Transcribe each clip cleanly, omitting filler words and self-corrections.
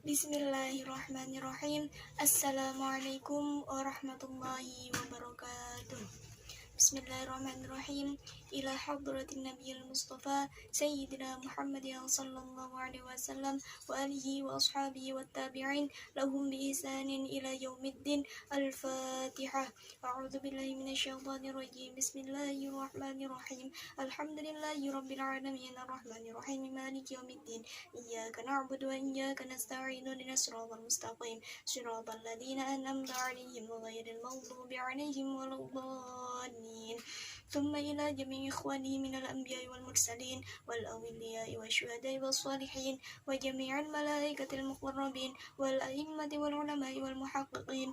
Bismillahirrahmanirrahim. Assalamualaikum warahmatullahi wabarakatuh. Bismillahirrahmanirrahim. Ila hadratin nabiyil mustafa sayyidina Muhammad sallallahu alaihi wasallam wa alihi wa ashabihi wa tabi'in lahum bi ihsanin ila yaumiddin. Al-Fatihah. A'udzu billahi minasyaitonir rajim. Bismillahirrahmanirrahim. Alhamdulillahi rabbil alamin arrahmanir rahim maliki yaumiddin. Iyyaka na'budu wa iyyaka nasta'in ihdinas siratal mustaqim siratal ladzina an'amta 'alaihim ghairil maghdubi 'alaihim waladdallin. ثم إلى جميع إخوانه من الأنبياء والمرسلين والأولياء والشهداء والصالحين وجميع الملائكة المقربين والأئمة والعلماء والمحققين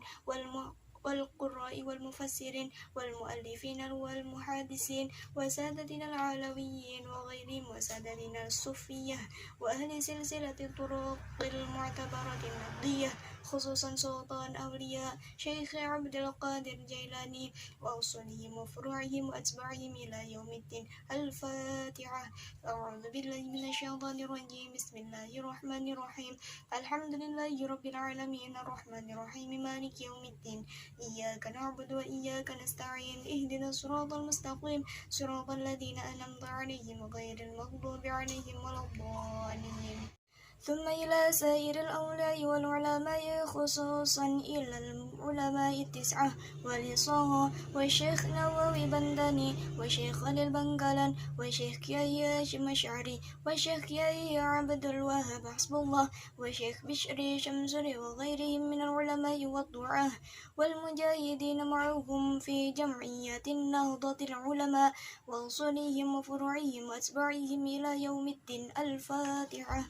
والقراء والمفسرين والمؤلفين والمحادثين وسادتنا العلويين وغيرهم وسادتنا الصوفية وأهل سلسلة الطرق المعتبرة النقدية خصوصا سلطان أولياء شيخ عبد القادر جيلاني وأصولهم وفروعهم وأتباعهم إلى يوم الدين. الفاتحة. أعوذ بالله من الشيطان الرجيم. بسم الله الرحمن الرحيم. الحمد لله رب العالمين الرحمن الرحيم مالك يوم الدين. إياك نعبد وإياك نستعين اهدنا الصراط المستقيم صراط الذين أنعمت عليهم غير المغضوب عليهم ولا الضالين. ثم إلى سائر الأولياء والعلماء خصوصا إلى العلماء التسعة ولصاها والشيخ نووي بنداني والشيخ علي البنغالان والشيخ يحيى هاشم الشعري والشيخ يحيى عبد الوهاب حسب الله والشيخ بشري شمسري وغيرهم من العلماء والدعاة والمجاهدين معهم في جمعيات النهضة العلماء وأصولهم وفروعهم وأتباعهم إلى يوم الدين. الفاتحة.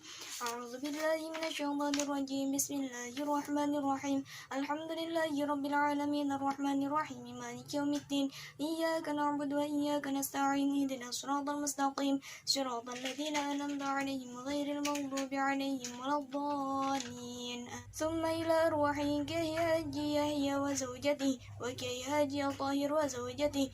أعوذ بالله من الشيطان الرجيم. بسم الله الرحمن الرحيم. الحمد لله رب العالمين الرحمن الرحيم مالك يوم الدين. إياك نعبد وإياك نستعين اهدنا الصراط المستقيم صراط الذين أنعمت عليهم غير المغضوب عليهم ولا الضالين. ثم إلى روح يحيى وزوجته وكيهاجي طاهر وزوجته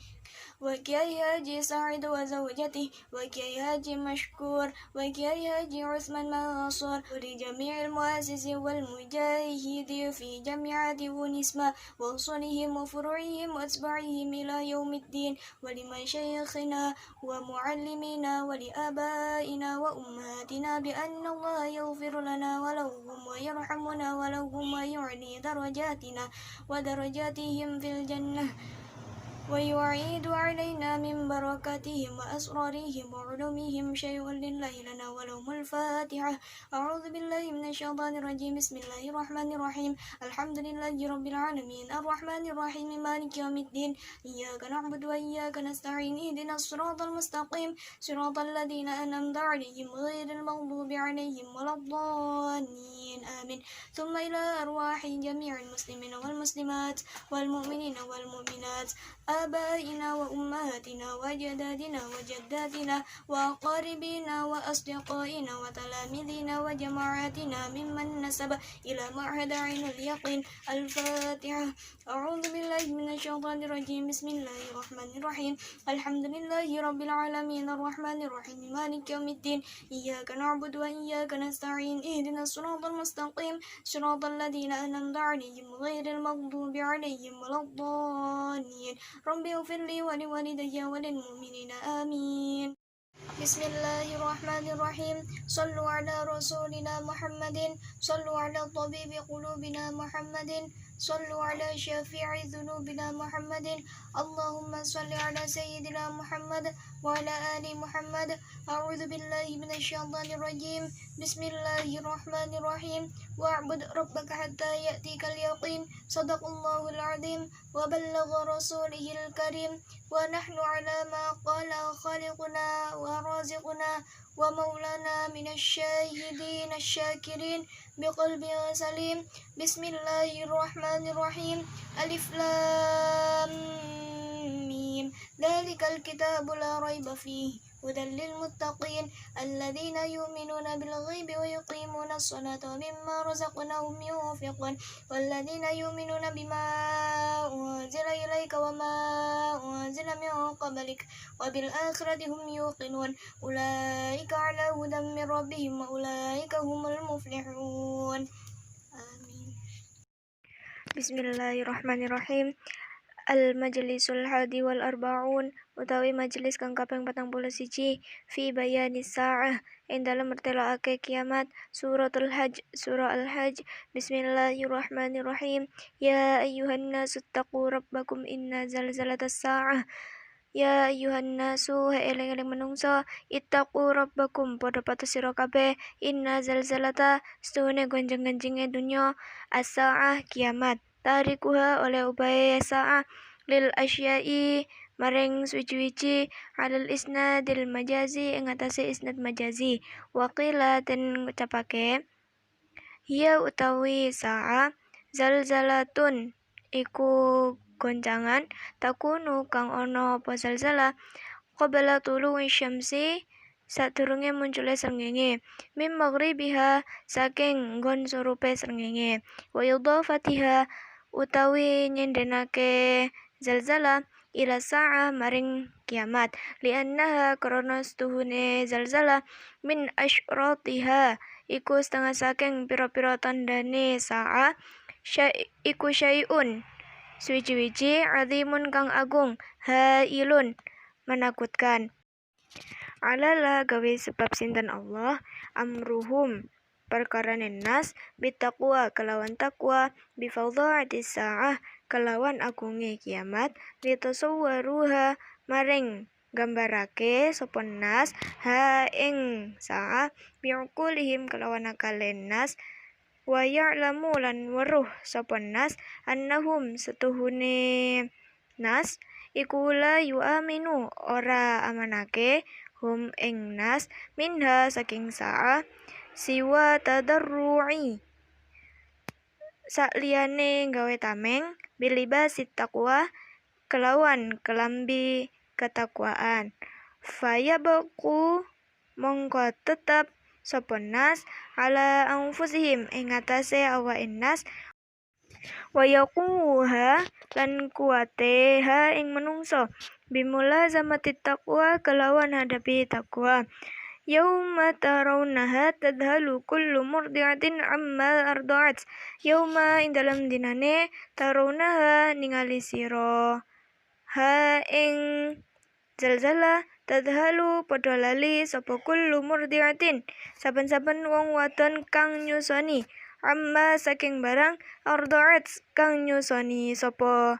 وكيهاجي سعيد وزوجته وكيهاجي مشكور وكيهاجي عثمان منصور ولجميع المؤسسين والمجاهدين في جامعات ونسمة وصولهم وفروعهم وأتباعهم إلى يوم الدين ولمشايخنا ومعلمينا ولآبائنا وأمهاتنا بأن الله يغفر لنا ولهم ويرحمنا ولهم ويعلي درجاتنا ودرجاتهم في الجنة ويعيد علينا من بركاتهم وأسرارهم وعلومهم شيء لله لنا ولهم. الفاتحة. أعوذ بالله من الشيطان الرجيم. بسم الله الرحمن الرحيم. الحمد لله رب العالمين الرحمن الرحيم مالك يوم الدين. إياك نعبد وإياك نستعين اهدنا الصراط المستقيم صراط الذين أنعمت عليهم غير المغضوب عليهم ولا الضالين. آمين. ثم إلى أرواح جميع المسلمين والمسلمات والمؤمنين والمؤمنات آبائنا وأمهاتنا وجدادنا وجداتنا وأقاربنا وأصدقائنا وتلاميذنا وجماعاتنا ممن نسب إلى معهد عين اليقين. الفاتحة. أعوذ بالله من الشيطان الرجيم. بسم الله الرحمن الرحيم. الحمد لله رب العالمين الرحمن الرحيم مالك يوم الدين. إياك نعبد وإياك نستعين اهدنا الصراط المستقيم صراط الذين أنعمت عليهم غير المغضوب عليهم ولا الضالين. رب اغفر لي ولوالدي وللمؤمنين آمين. بسم الله الرحمن الرحيم. صلوا على رسولنا محمد صلوا على طبيب قلوبنا محمد صلوا على شفيع ذنوبنا محمد. اللهم صل على سيدنا محمد وعلى آل محمد. أعوذ بالله من الشيطان الرجيم. بسم الله الرحمن الرحيم. واعبد ربك حتى يأتيك اليقين. صدق الله العظيم وبلغ رسوله الكريم. ونحن على ما قال خالقنا ورازقنا ومولانا من الشاهدين الشاكرين بقلب سليم. بسم الله الرحمن الرحيم. ألف لام ميم. ذلك الكتاب لا ريب فيه هدى للمتقين الذين يؤمنون بالغيب ويقيمون الصلاة ومما رزقناهم ينفقون والذين يؤمنون بما أنزل إليك وما أنزل من قبلك وبالآخرة هم يوقنون أولئك على هدى من ربهم وأولئك هم المفلحون. Bismillahirrahmanirrahim. Al-Majlisul Hadi wal Arba'un utawi majelis kang kaping 41 fi bayanis sa'ah ing dalem mertelokake kiamat. Suratul Hajj, surah Al-Hajj. Bismillahirrahmanirrahim. Ya ayyuhan nasu taqu rabbakum inna zalzalatas sa'ah. Ya ayyuhan nasu eling-eling menungso ittaqu rabbakum padha patuh sira kabeh inna zalzalata stune gonjang-ganjinge dunya as-sa'ah kiamat tarikuha oleh ubahe sa'ah lil asyai maring suci-suci alal isnadil majazi ing atase isnad majazi waqila den ngucapake hiya utawi sa'ah zalzalatun iku goncangan takunu kang ana apa zalzala qabla tulu'i syamsi sadurunge muncule srengenge mim maghribiha saking nggon surupe srengenge wa idhafatiha utawi nyendenake zalzala ila sa'ah maring kiamat li'annaha krana stuhune zalzala min asyratiha iku setengah saking pira-pira tandane sa'ah iku syai'un suci-suci azimun kang agung hailun menakutkan alala gawe sebab sinten Allah amruhum perkarane nas bitaqwa kelawan takwa bifadha'atis sa'ah kelawan agunge kiamat litasawwaruha maring gambarake sapa nas ha ing sa'ah bi'uqulihim kelawan akalen nas wa ya'lamu lan weruh sapa nas annahum setuhune nas iku la yu'aminu ora amanake hum ing nas minha saking sa'ah siwa tadarru'i sakliyane gawe tameng bilibasit taqwa kelawan kelambi ketakwaan fayabaku mongko tetap sapa nas ala anfusihim ing atase awake nas wa yaquha lan kuwate ha ing menungso bimulazamati taqwa kelawan hadapi takwa yauma tarawnaha tadhalu kullu murdi'atin amma arda'at yauma ing dalam dinane tarawnaha ningali sira ha ing zalzala tadhalu padha lali sapa kullu murdi'atin saben-saben wong wadon kang nyusoni amma saking barang arda'at kang nyusoni sapa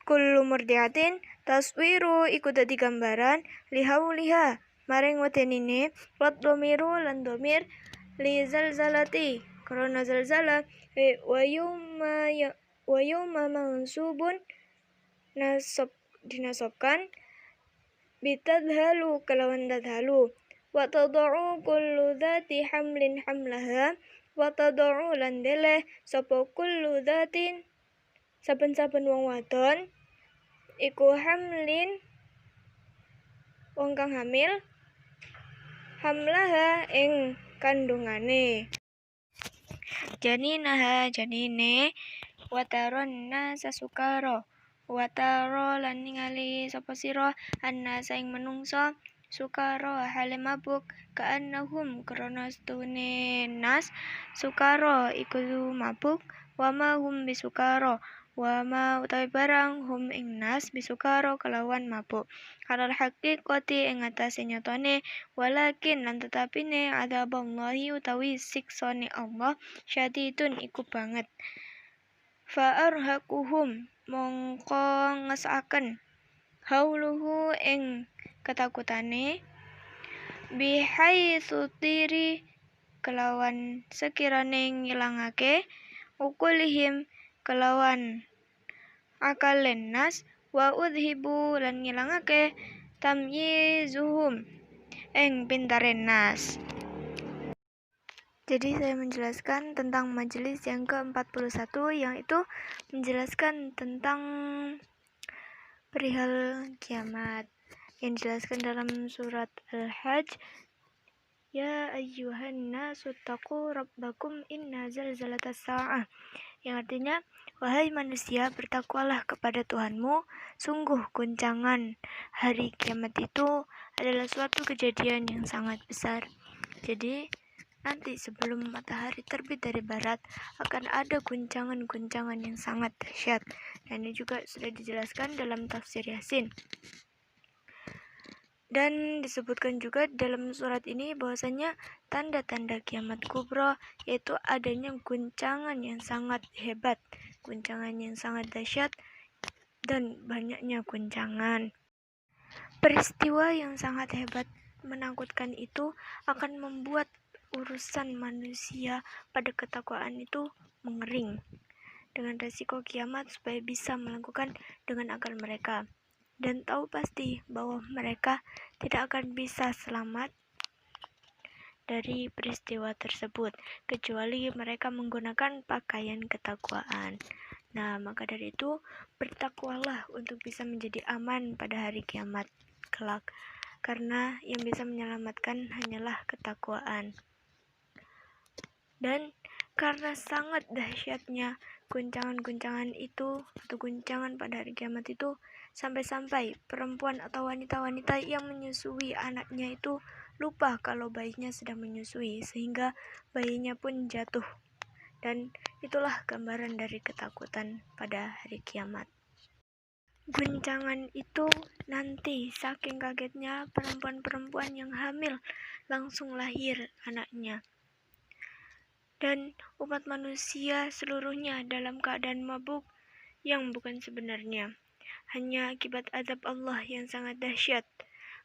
kullu murdi'atin taswiru iku dadi gambaran lihauliha maring wedenine wat domiru lan domir li zalzalati krana zalzala wa yawma mansubun nasab dinasobkan bitadhalu kelawan tadhalu wa tad'u kullu dhati hamlin hamlaha wa tad'u lan deleh sapa kullu dhatin saben-saben wong wadon iku hamlin wong kang hamil hamlaha ing kandungane janinaha janine wataron nasa sukara wataro lan ningali sapa sira annasa ing menungso sukara hale mabuk kaannahum krana stune nas sukara iku mabuk wama hum bisukara wama utawi barang hum ing nas bisukara kelawan mabuk alal haqiqati ing atase nyatane walakin lan tetapine adzaballahi utawi siksane Allah syadidun iku banget fa arhaquhum mongko ngesaken hauluhu ing ketakutane bihaitsu tiri kelawan sekirane ngilangake ukulihim kelawan akalen nas wa udhibu lan ngilangake tamyizuhum ing pintare nas. Jadi saya menjelaskan tentang majelis yang ke-41 yang itu menjelaskan tentang perihal kiamat yang dijelaskan dalam surat Al-Hajj. Ya ayyuhan nasu taqu rabbakum inna zalzalatas sa'ah, yang artinya wahai manusia bertakwalah kepada Tuhanmu, sungguh guncangan hari kiamat itu adalah suatu kejadian yang sangat besar. Jadi nanti sebelum matahari terbit dari barat akan ada guncangan-guncangan yang sangat dahsyat. Dan ini juga sudah dijelaskan dalam tafsir Yasin. Dan disebutkan juga dalam surat ini bahwasanya tanda-tanda kiamat kubra yaitu adanya guncangan yang sangat hebat, guncangan yang sangat dahsyat, dan banyaknya guncangan. Peristiwa yang sangat hebat menakutkan itu akan membuat urusan manusia pada ketakwaan itu mengering dengan resiko kiamat supaya bisa melakukan dengan akal mereka dan tahu pasti bahwa mereka tidak akan bisa selamat dari peristiwa tersebut kecuali mereka menggunakan pakaian ketakwaan. Nah, maka dari itu bertakwalah untuk bisa menjadi aman pada hari kiamat kelak, karena yang bisa menyelamatkan hanyalah ketakwaan. Dan karena sangat dahsyatnya guncangan-guncangan itu atau guncangan pada hari kiamat itu, sampai-sampai perempuan atau wanita-wanita yang menyusui anaknya itu lupa kalau bayinya sedang menyusui, sehingga bayinya pun jatuh. Dan itulah gambaran dari ketakutan pada hari kiamat. Guncangan itu nanti saking kagetnya perempuan-perempuan yang hamil langsung lahir anaknya. Dan umat manusia seluruhnya dalam keadaan mabuk yang bukan sebenarnya, hanya akibat azab Allah yang sangat dahsyat.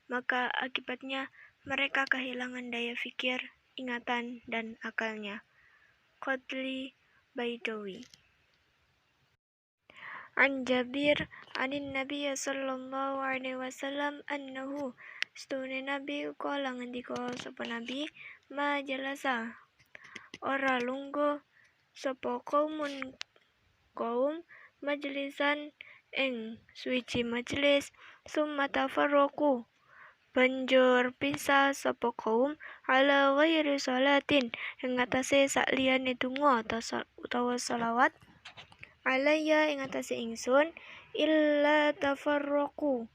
Maka akibatnya mereka kehilangan daya fikir, ingatan, dan akalnya. Qadli Baidawi. An Jabir anin Nabi sallallahu alaihi wasallam annahu stune Nabi qala ngendika sapa Nabi ma jalasa ora lungguh sapa kaum majlisan ing suci majelis summa tafarraqu banjur pisah sapa kaum ala ghairi salatin ing atase sakliyane donga utawa selawat alaya ing atase ingsun illa tafarraqu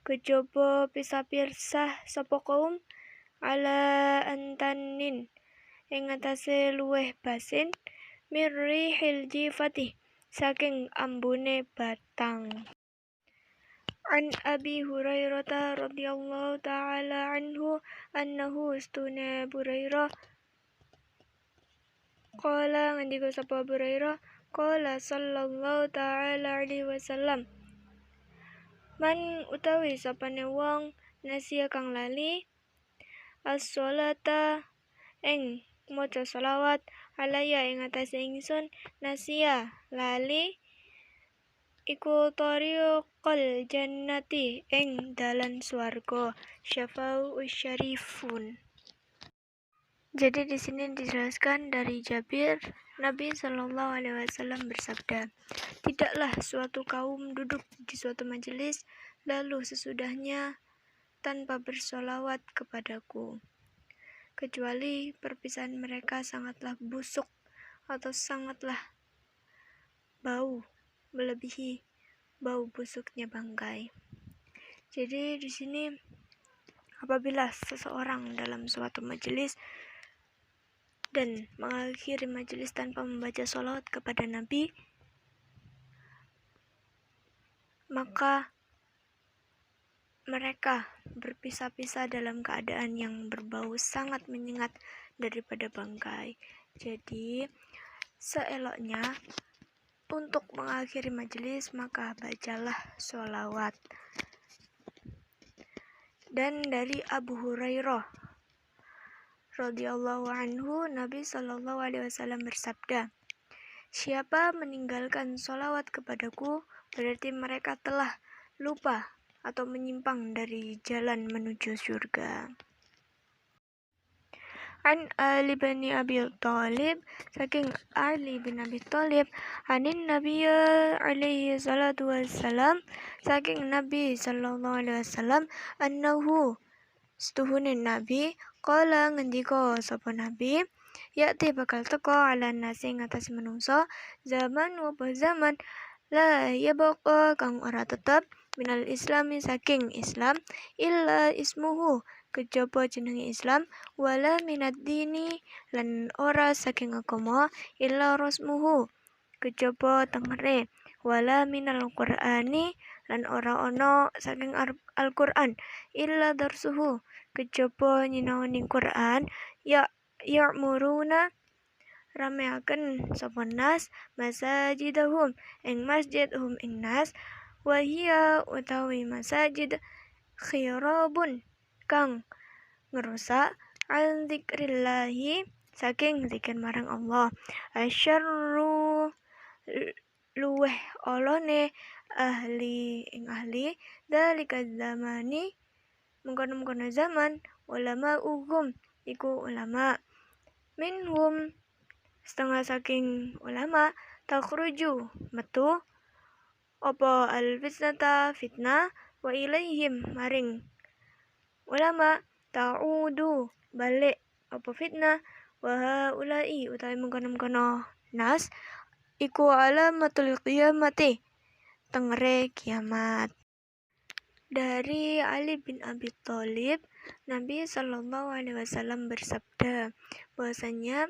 kejaba pisah-pisah sapa kaum ala antanin ing atase luweh basin mirrihil jifati saking ambune batang. An Abi Hurairah radhiyallahu ta'ala anhu annahu stuna Hurairah qala ngendika sapa Hurairah qala sallallahu ta'ala alaihi wasallam man utawi sapane wong nasia kang lali as-sholata ing maca selawat alaya ing atase ingsun nasia lali iku tariqal jannati ing dalan swarga syafa'u syarifun. Jadi di sini dijelaskan dari Jabir, Nabi Shallallahu Alaihi Wasallam bersabda, tidaklah suatu kaum duduk di suatu majelis lalu sesudahnya tanpa bersolawat kepadaku, kecuali perpisahan mereka sangatlah busuk atau sangatlah bau, melebihi bau busuknya bangkai. Jadi di sini apabila seseorang dalam suatu majelis dan mengakhiri majelis tanpa membaca sholawat kepada Nabi, maka mereka berpisah-pisah dalam keadaan yang berbau sangat menyengat daripada bangkai. Jadi seeloknya untuk mengakhiri majelis maka bacalah sholawat. Dan dari Abu Hurairah radhiyallahu anhu, Nabi sallallahu alaihi wasallam bersabda, siapa meninggalkan sholawat kepadaku berarti mereka telah lupa atau menyimpang dari jalan menuju surga. An Ali bin Abi Thalib, saking Ali bin Abi Thalib, anin Nabi alaihi salatu wassalam, saking Nabi sallallahu alaihi wasallam, annahu setuhune Nabi qala ngendika sapa Nabi, ya'ti bakal teko ala nasi ngatasi menungso zaman wa zaman la yabqa kang ora tetep minal islami saking Islam illa ismuhu kejaba jenenge Islam, wala minad dini lan ora saking agama illa rasmuhu, kejaba tengere, wala minal qur'ani lan ora ana saking Al-Qur'an illa darsuhu, kejaba nyinaoni Qur'an, ya'muruna rameaken sapa nas masajidahum ing masjidhum ing nas, wa hiya utawi masajid khirabun kang ngerusak an dzikrillahi saking zikir marang Allah, asyarru luweh olone ahli ing ahli dalika zamani mengkono-mengkono zaman, ulama ugum iku ulama, minhum setengah saking ulama, takhruju metu apa al-fitnata fitnah, wa ilaihim maring ulama ta'udu balik apa fitnah, wa haula'i utawi mengkono-mengkono nas iku alamatul qiyamati tengere kiamat. Dari Ali bin Abi Thalib, Nabi Shallallahu Alaihi Wasallam bersabda bahwasanya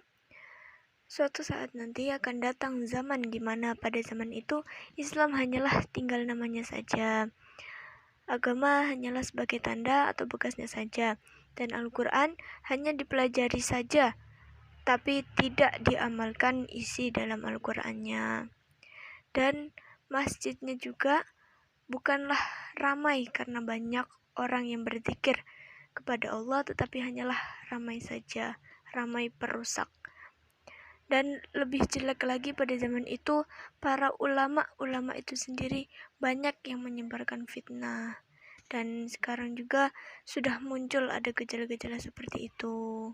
suatu saat nanti akan datang zaman di mana pada zaman itu Islam hanyalah tinggal namanya saja. Agama hanyalah sebagai tanda atau bekasnya saja, dan Al-Quran hanya dipelajari saja, tapi tidak diamalkan isi dalam Al-Qurannya. Dan masjidnya juga bukanlah ramai karena banyak orang yang berzikir kepada Allah, tetapi hanyalah ramai saja, ramai perusak. Dan lebih jelek lagi pada zaman itu, para ulama itu sendiri banyak yang menyebarkan fitnah. Dan sekarang juga sudah muncul ada gejala-gejala seperti itu.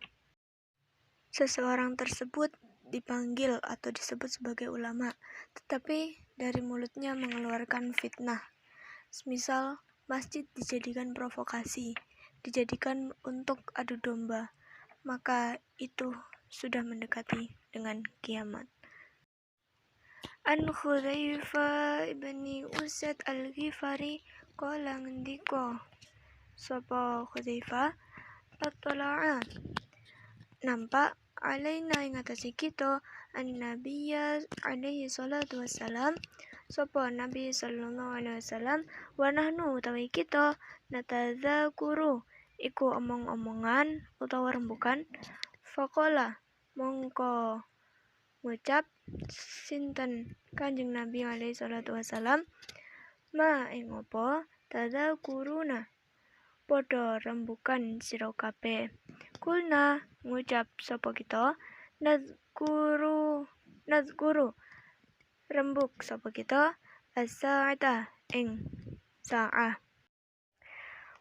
Seseorang tersebut dipanggil atau disebut sebagai ulama, tetapi dari mulutnya mengeluarkan fitnah. Semisal masjid dijadikan provokasi, dijadikan untuk adu domba, maka itu sudah mendekati dengan kiamat. An Hudzaifah ibni Usaid al-Ghifari qala ngendika sapa Hudzaifah, attala'a nampak alaina ing atase kita an-nabiyya alaihi salatu wassalam sapa Nabi sallallahu alaihi wasallam, wa nahnu utawi kita natadzakuru iku omong-omongan utawa rembukan, faqala mongko ngucap sinten Kanjeng Nabi alaihi salatu wasalam, ma ing apa tadzakuruna padha rembukan sira kabeh. Kulna ngucap sapa kita, nadzkuru rembuk sapa kita, as-sa'ata ing sa'ah.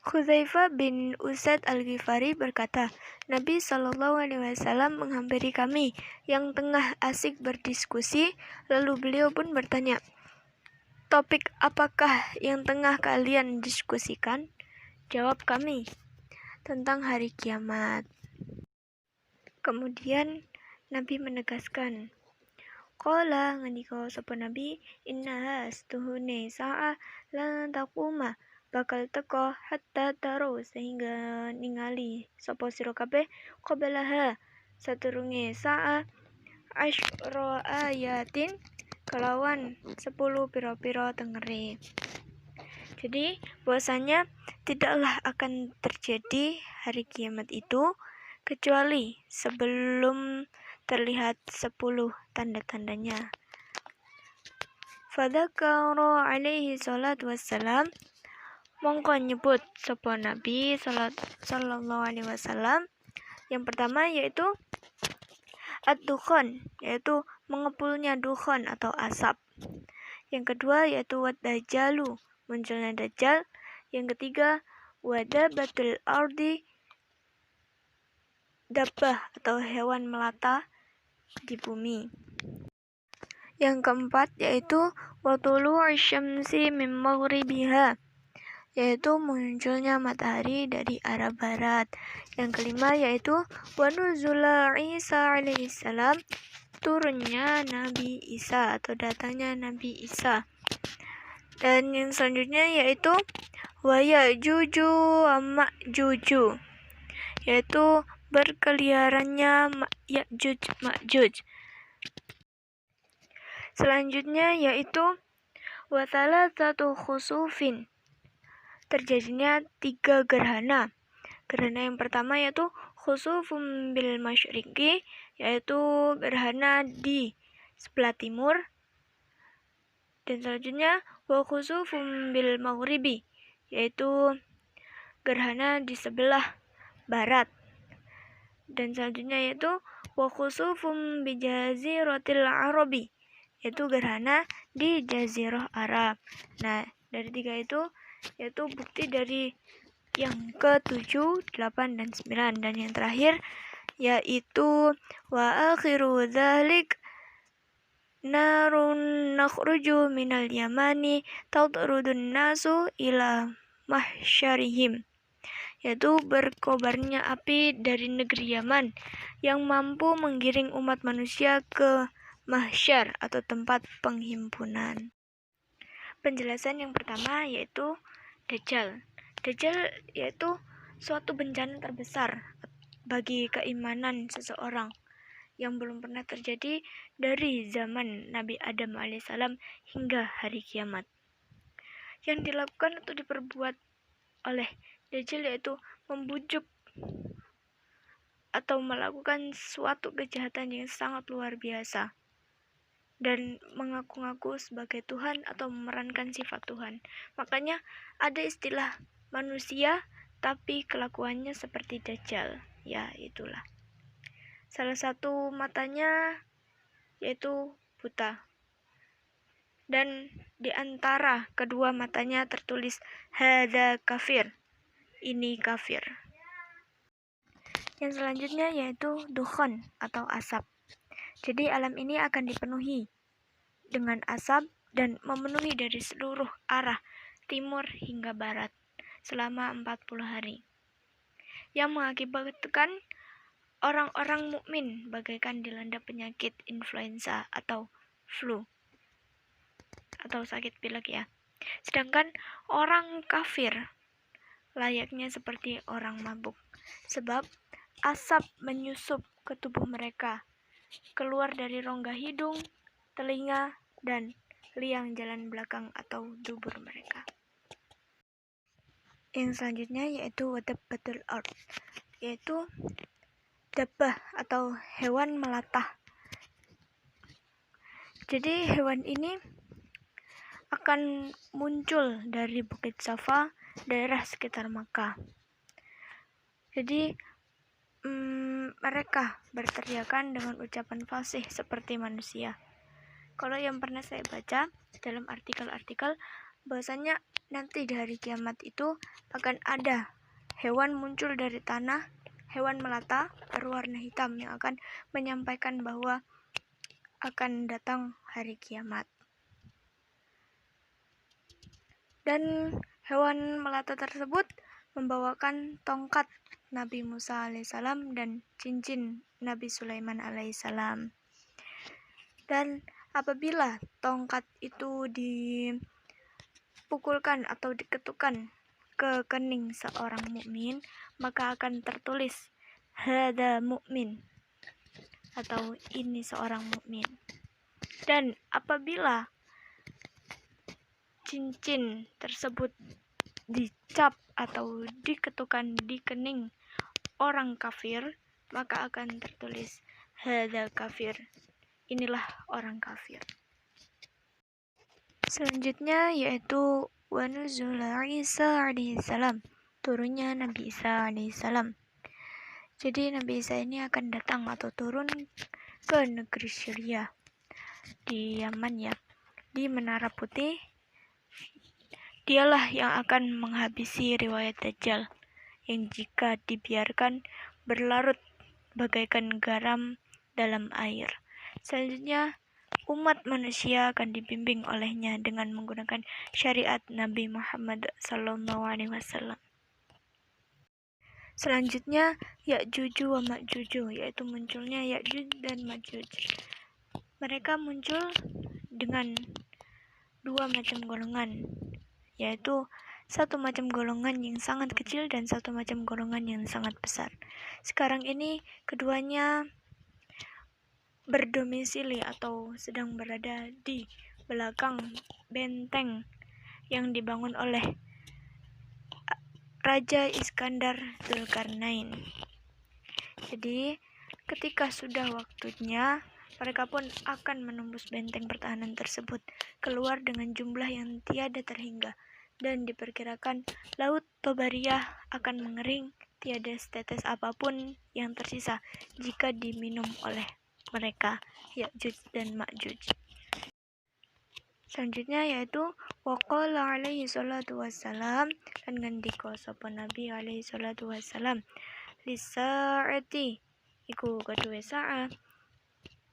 Hudzaifah bin Usaid al-Ghifari berkata, Nabi Shallallahu Alaihi Wasallam menghampiri kami yang tengah asik berdiskusi, lalu beliau pun bertanya, topik apakah yang tengah kalian diskusikan? Jawab kami, tentang hari kiamat. Kemudian Nabi menegaskan, qala ngendika sapa Nabi, innaha stuhune sa'ah lan taquma bakal teko hatta taro sehingga ningali sapa sira kabeh qablaha saturunge sa'a asyra ayatin kelawan 10 pira-pira tengere. Jadi bahwasanya tidaklah akan terjadi hari kiamat itu kecuali sebelum terlihat 10 tanda-tandanya. Fadzakara alaihi salatu wassalam, mongko nyebut sapa Nabi sallallahu alaihi wasallam yang pertama yaitu ad-dukhan, yaitu mengepulnya dukhan atau asap. Yang kedua yaitu wad-dajjalu, munculnya dajjal. Yang ketiga wadabatul ardi, dabbah atau hewan melata di bumi. Yang keempat yaitu watulu'u syamsi min maghribiha, yaitu munculnya matahari dari arah barat. Yang kelima yaitu wanuzula Isa alaihissalam, turunnya Nabi Isa atau datangnya Nabi Isa. Dan yang selanjutnya yaitu wa ya'juju wa ma'juju, yaitu berkeliarannya Ya'juj Ma'juj. Selanjutnya yaitu wa thalathatu khusufin, terjadinya 3 gerhana. Gerhana yang pertama yaitu khusufum bil masyriqi, yaitu gerhana di sebelah timur. Dan selanjutnya wa khusufum bil maghribi, yaitu gerhana di sebelah barat. Dan selanjutnya yaitu wa khusufum bi jaziratil arabi, yaitu gerhana di jazirah Arab. Nah, dari 3 itu yaitu bukti dari yang ke-7, 8, dan 9. Dan yang terakhir yaitu wa akhiru dzalik narun nakhruju minal yamani tatrudun nasu ila mahsyarihim, yaitu berkobarnya api dari negeri Yaman yang mampu menggiring umat manusia ke mahsyar atau tempat penghimpunan. Penjelasan yang pertama yaitu Dajjal. Dajjal yaitu suatu bencana terbesar bagi keimanan seseorang yang belum pernah terjadi dari zaman Nabi Adam alaihissalam hingga hari kiamat. Yang dilakukan atau diperbuat oleh Dajjal yaitu membujuk atau melakukan suatu kejahatan yang sangat luar biasa dan mengaku-ngaku sebagai Tuhan atau memerankan sifat Tuhan. Makanya ada istilah manusia tapi kelakuannya seperti Dajjal. Ya, itulah. Salah satu matanya yaitu buta. Dan di antara kedua matanya tertulis hadza kafir. Ini kafir. Yang selanjutnya yaitu dukhan atau asap. Jadi alam ini akan dipenuhi dengan asap dan memenuhi dari seluruh arah timur hingga barat selama 40 hari. Yang mengakibatkan orang-orang mukmin bagaikan dilanda penyakit influenza atau flu atau sakit pilek ya. Sedangkan orang kafir layaknya seperti orang mabuk, sebab asap menyusup ke tubuh mereka, keluar dari rongga hidung, telinga, dan liang jalan belakang atau dubur mereka. Yang selanjutnya yaitu wadabbatul ard, yaitu dabbah atau hewan melata. Jadi hewan ini akan muncul dari Bukit Safa, daerah sekitar Makkah. Jadi mereka berteriakan dengan ucapan fasih seperti manusia. Kalau yang pernah saya baca dalam artikel-artikel, bahwasanya nanti di hari kiamat itu akan ada hewan muncul dari tanah, hewan melata berwarna hitam yang akan menyampaikan bahwa akan datang hari kiamat. Dan hewan melata tersebut membawakan tongkat Nabi Musa alaihissalam dan cincin Nabi Sulaiman alaihissalam. Dan apabila tongkat itu dipukulkan atau diketukkan ke kening seorang mukmin, maka akan tertulis hadza mukmin atau ini seorang mukmin. Dan apabila cincin tersebut dicap atau diketukkan di kening orang kafir, maka akan tertulis hadza kafir. Inilah orang kafir. Selanjutnya yaitu wa nuzul Isa alaihissalam, turunnya Nabi Isa alaihissalam. Jadi Nabi Isa ini akan datang atau turun ke negeri Syria di Yaman ya, di Menara Putih. Dialah yang akan menghabisi riwayat Dajjal yang jika dibiarkan berlarut bagaikan garam dalam air. Selanjutnya, umat manusia akan dibimbing olehnya dengan menggunakan syariat Nabi Muhammad SAW. Selanjutnya, Ya'juj wa Ma'juj, yaitu munculnya Ya'juj dan Ma'juj. Mereka muncul dengan 2 macam golongan, yaitu satu macam golongan yang sangat kecil dan satu macam golongan yang sangat besar. Sekarang ini keduanya berdomisili atau sedang berada di belakang benteng yang dibangun oleh Raja Iskandar Zulkarnain. Jadi, ketika sudah waktunya, mereka pun akan menembus benteng pertahanan tersebut, keluar dengan jumlah yang tiada terhingga, dan diperkirakan Laut Tobariyah akan mengering, tiada setetes apapun yang tersisa jika diminum oleh mereka, Ya'juj dan Ma'juj. Selanjutnya yaitu waqala alaihi salatu wassalam, dan ngendika sapa Nabi alaihi salatu wassalam, lisaati iku kedua saat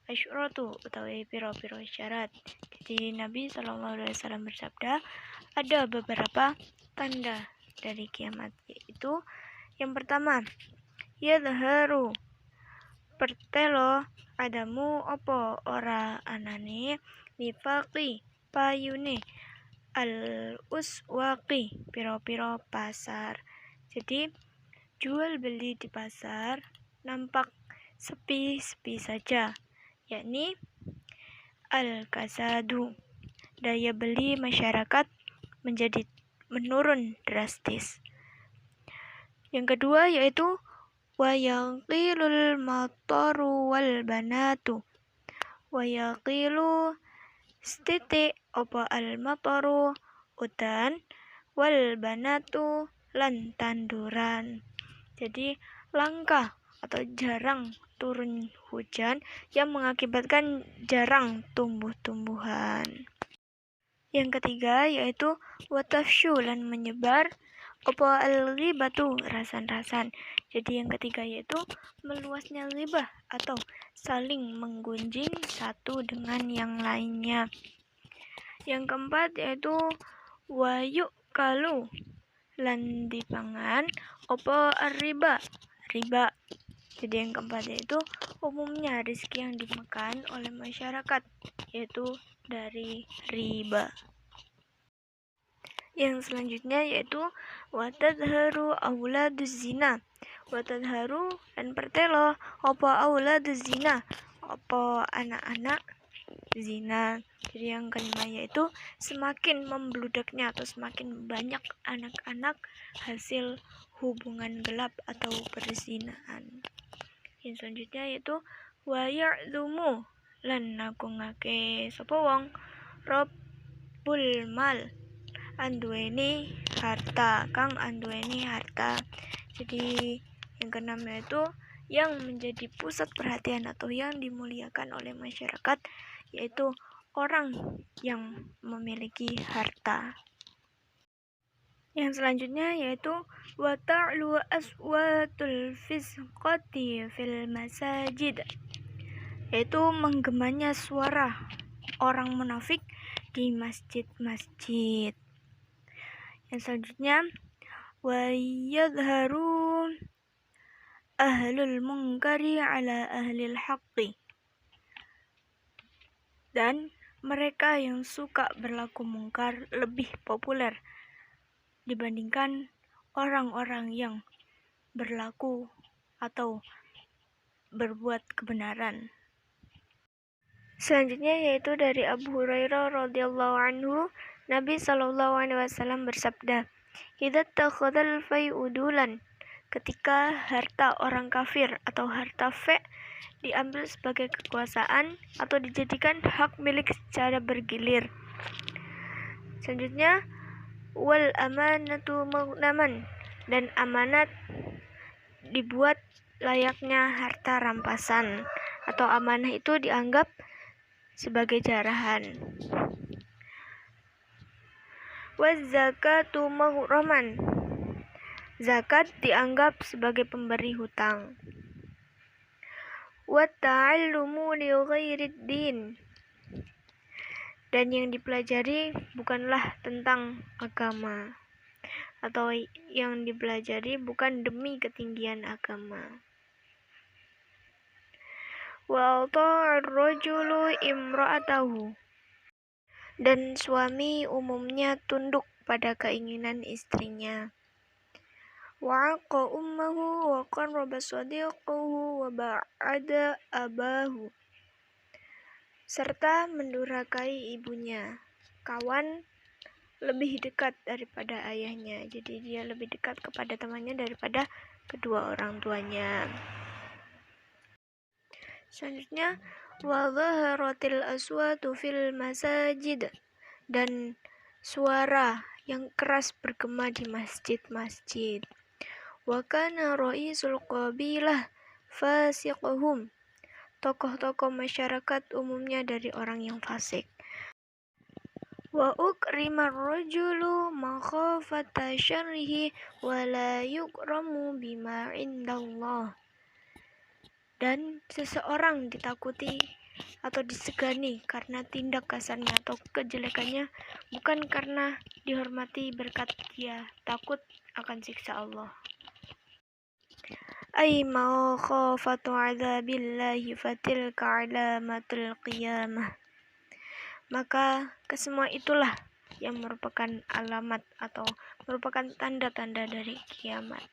asyratu utawi piro-piro syarat. Jadi Nabi SAW bersabda, ada beberapa tanda dari kiamat, yaitu yang pertama, yadharu pertelo adamu opo ora anane nifaqi payune al uswaqi piro-piro pasar. Jadi jual beli di pasar nampak sepi-sepi saja, yakni al-kasadu, daya beli masyarakat menjadi menurun drastis. Yang kedua yaitu wayaqilul mataru wal banatu. Wayaqilu setitik apa al mataru udan, wal banatu lan tanduran. Jadi langka atau jarang turun hujan yang mengakibatkan jarang tumbuh-tumbuhan. Yang ketiga yaitu watafshu lan menyebar apa al-ghibatu rasan-rasan. Jadi yang ketiga yaitu meluasnya ghibah atau saling menggunjing satu dengan yang lainnya. Yang keempat yaitu wayuk kalu lan dipangan apa riba. Jadi yang keempat yaitu umumnya rezeki yang dimakan oleh masyarakat, yaitu dari riba. Yang selanjutnya yaitu watadharu auladuz zina. Watadharu dan pertelo apa auladuz zina, apa anak-anak zina. Jadi yang kelima yaitu semakin membludaknya atau semakin banyak anak-anak hasil hubungan gelap atau perzinaan. Yang selanjutnya yaitu wa ya'dzumu lan nagungake sapa wong rabbul mal anduweni harta, kang anduweni harta. Jadi yang keenam yaitu yang menjadi pusat perhatian atau yang dimuliakan oleh masyarakat, yaitu orang yang memiliki harta. Yang selanjutnya yaitu wa ta'lu aswatul fisqati fil masajid, yaitu menggemanya suara orang munafik di masjid-masjid. Yang selanjutnya wa yadharu ahlul munkari ala ahlil haqqi, dan mereka yang suka berlaku mungkar lebih populer dibandingkan orang-orang yang berlaku atau berbuat kebenaran. Selanjutnya yaitu dari Abu Hurairah radhiyallahu anhu, Nabi SAW bersabda, "Idza takhadzal fai'u dulan," ketika harta orang kafir atau harta fe diambil sebagai kekuasaan atau dijadikan hak milik secara bergilir. Selanjutnya wal amanatu maghnaman, dan amanat dibuat layaknya harta rampasan atau amanah itu dianggap sebagai jarahan. Waz zakatu maghraman, zakat dianggap sebagai pemberi hutang. Wa ta'allumu li ghairid din, dan yang dipelajari bukanlah tentang agama, atau yang dipelajari bukan demi ketinggian agama. Wa ta'ar rajulu imra'atahu, dan suami umumnya tunduk pada keinginan istrinya. Wa'aqa ummahu wa qarraba sadiqahu wa ba'ada abahu, serta mendurhakai ibunya. Kawan lebih dekat daripada ayahnya, jadi dia lebih dekat kepada temannya daripada kedua orang tuanya. Selanjutnya, wa dhaharatil aswatu fil masajid, dan suara yang keras bergema di masjid-masjid. Wa kana ra'isul qabilah fasiqahum, tokoh-tokoh masyarakat umumnya dari orang yang fasik. Wa ukrimar rajulu makhafata syarrihi wa la yukramu bima indallah, dan seseorang ditakuti atau disegani karena tindak kasarnya atau kejelekannya, bukan karena dihormati berkat dia takut akan siksa Allah. Ay makhafatu adzabillahi fatilka alamatul qiyamah, maka kesemua itulah yang merupakan alamat atau merupakan tanda-tanda dari kiamat.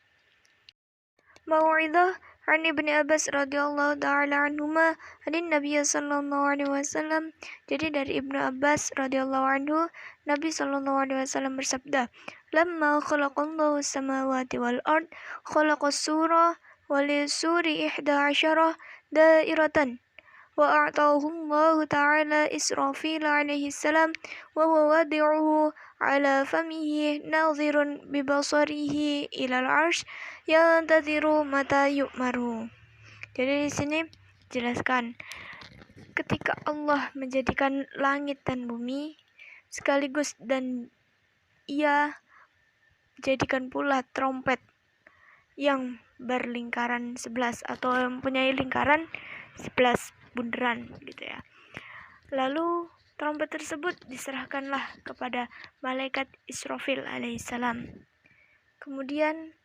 Mau'idah an Ibnu Abbas radhiyallahu ta'ala anhuma hadin Nabi sallallahu alaihi wasallam. Jadi dari Ibnu Abbas radhiyallahu anhu, Nabi sallallahu alaihi wasallam bersabda, "Lamma khalaqallahu as-samawati wal ard, khalaqas surah wa li-suri 11 dairatan. Wa a'tahu Allah ta'ala Israfil alaihi salam wa huwa wadi'uhu ala famihi nadhirun bibasarihi ila al-'arsy yantadhiru mata yu'maru." Jadi di sini jelaskan ketika Allah menjadikan langit dan bumi sekaligus, dan Ia jadikan pula trompet yang berlingkaran 11 atau mempunyai lingkaran 11 bunderan gitu ya. Lalu trompet tersebut diserahkanlah kepada malaikat Israfil alaihissalam. Kemudian